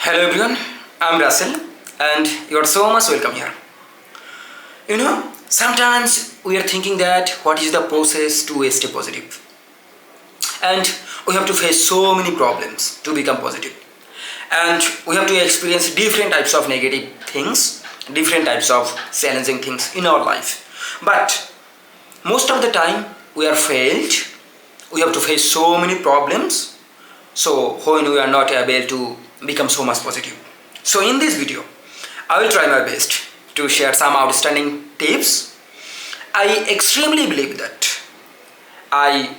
Hello everyone, I'm Rasel and you're so much welcome here. Sometimes we are thinking that what is the process to stay positive? And we have to face so many problems to become positive. And we have to experience different types of negative things, different types of challenging things in our life. But most of the time we are failed, we have to face so many problems. So when we are not able to become so much positive. So in this video, I will try my best to share some outstanding tips. I extremely believe that, I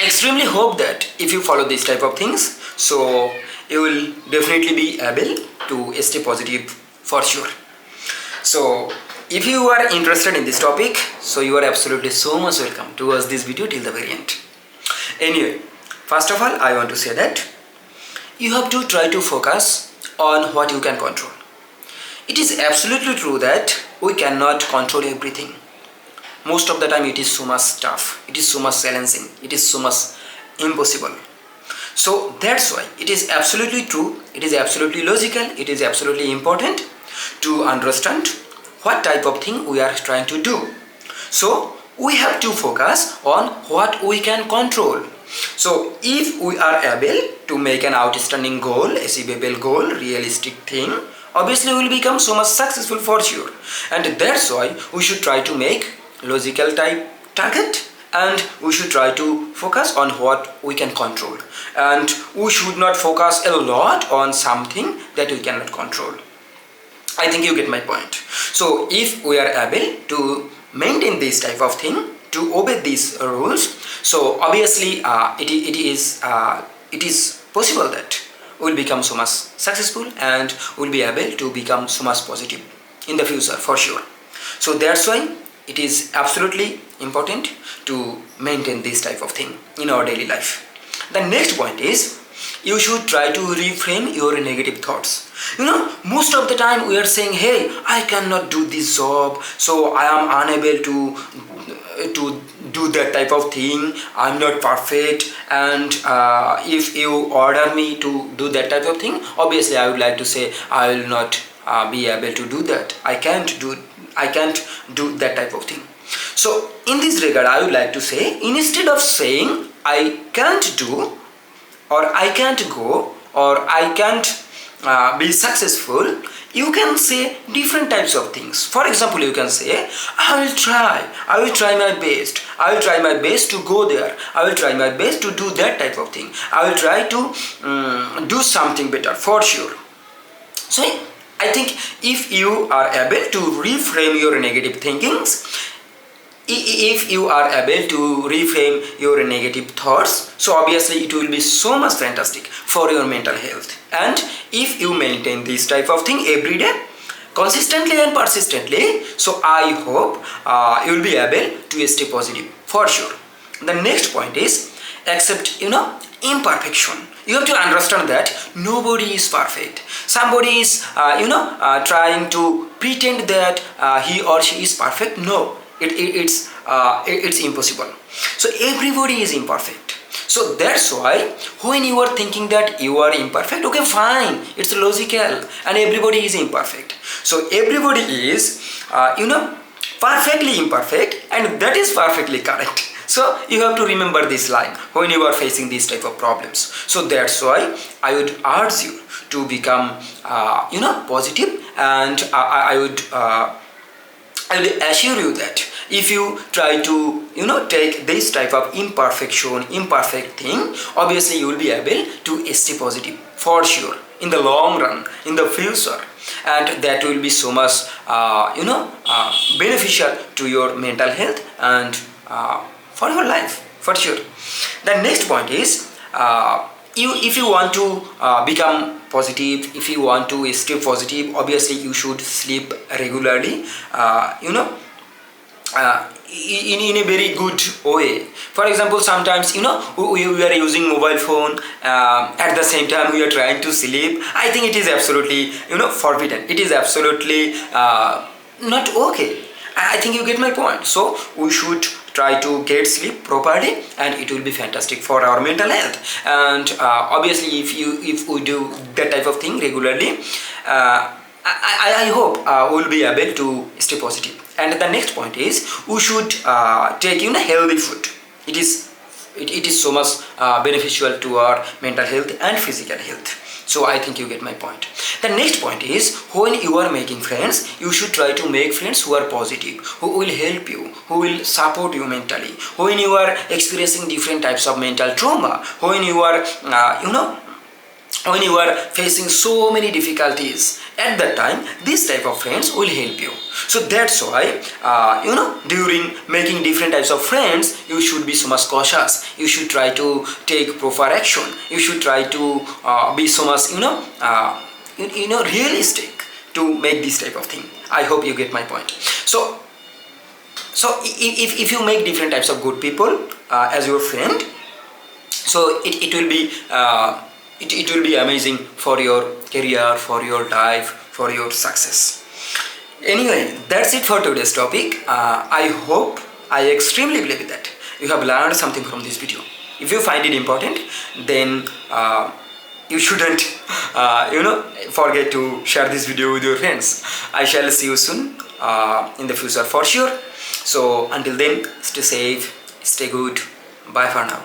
extremely hope that if you follow this type of things, so you will definitely be able to stay positive for sure. So if you are interested in this topic, so you are absolutely so much welcome to watch this video till the very end. Anyway, first of all, I want to say that you have to try to focus on what you can control. It is absolutely true that we cannot control everything. Most of the time it is so much tough, it is so much challenging, it is so much impossible. So that's why it is absolutely true, it is absolutely logical, it is absolutely important to understand what type of thing we are trying to do. So we have to focus on what we can control. So if we are able to make an outstanding goal, achievable goal, realistic thing, obviously we will become so much successful for sure. And that's why we should try to make logical type target, and we should try to focus on what we can control. And we should not focus a lot on something that we cannot control. I think you get my point. So if we are able to maintain this type of thing, to obey these rules, so obviously it is possible that we'll become so much successful and we'll be able to become so much positive in the future for sure. So that's why it is absolutely important to maintain this type of thing in our daily life. The next point is you should try to reframe your negative thoughts. Most of the time we are saying, hey, I cannot do this job, so I am unable to do that type of thing, I'm not perfect, and if you order me to do that type of thing, obviously I would like to say I will not be able to do that, I can't do that type of thing. So in this regard I would like to say, instead of saying I can't do, or I can't go, or I can't be successful, you can say different types of things. For example, you can say, I will try my best, I will try my best to go there, I will try my best to do that type of thing, I will try to do something better for sure. So I think if you are able to reframe your negative thinkings, if you are able to reframe your negative thoughts, so obviously it will be so much fantastic for your mental health. And if you maintain this type of thing every day, consistently and persistently, so I hope you will be able to stay positive for sure. The next point is accept imperfection. You have to understand that nobody is perfect. Somebody is trying to pretend that he or she is perfect. No, it's impossible. So everybody is imperfect. So that's why when you are thinking that you are imperfect, okay, fine, it's logical, and everybody is imperfect. So everybody is perfectly imperfect, and that is perfectly correct. So you have to remember this line when you are facing these type of problems. So that's why I would urge you to become positive, and I would assure you that if you try to take this type of imperfect thing, obviously you will be able to stay positive for sure in the long run, in the future, and that will be so much beneficial to your mental health and for your life for sure. The next point is if you want to become positive, if you want to stay positive, obviously you should sleep regularly, in a very good way. For example, sometimes we are using mobile phone, at the same time we are trying to sleep. I think it is absolutely forbidden. It is absolutely not okay. I think you get my point. So we should try to get sleep properly, and it will be fantastic for our mental health. And obviously if we do that type of thing regularly, I hope we'll be able to stay positive. And the next point is we should take healthy food. It is so much beneficial to our mental health and physical health. So I think you get my point. The next point is, when you are making friends, you should try to make friends who are positive, who will help you, who will support you mentally. When you are experiencing different types of mental trauma, when you are when you are facing so many difficulties, at that time this type of friends will help you. So that's why during making different types of friends, you should be so much cautious. You should try to take proper action. You should try to be so much realistic to make this type of thing. I hope you get my point. So if you make different types of good people as your friend, so it will be it will be amazing for your career, for your life, for your success. Anyway, that's it for today's topic. I extremely believe that you have learned something from this video. If you find it important, then you shouldn't forget to share this video with your friends. I shall see you soon in the future for sure. So until then, stay safe, stay good. Bye for now.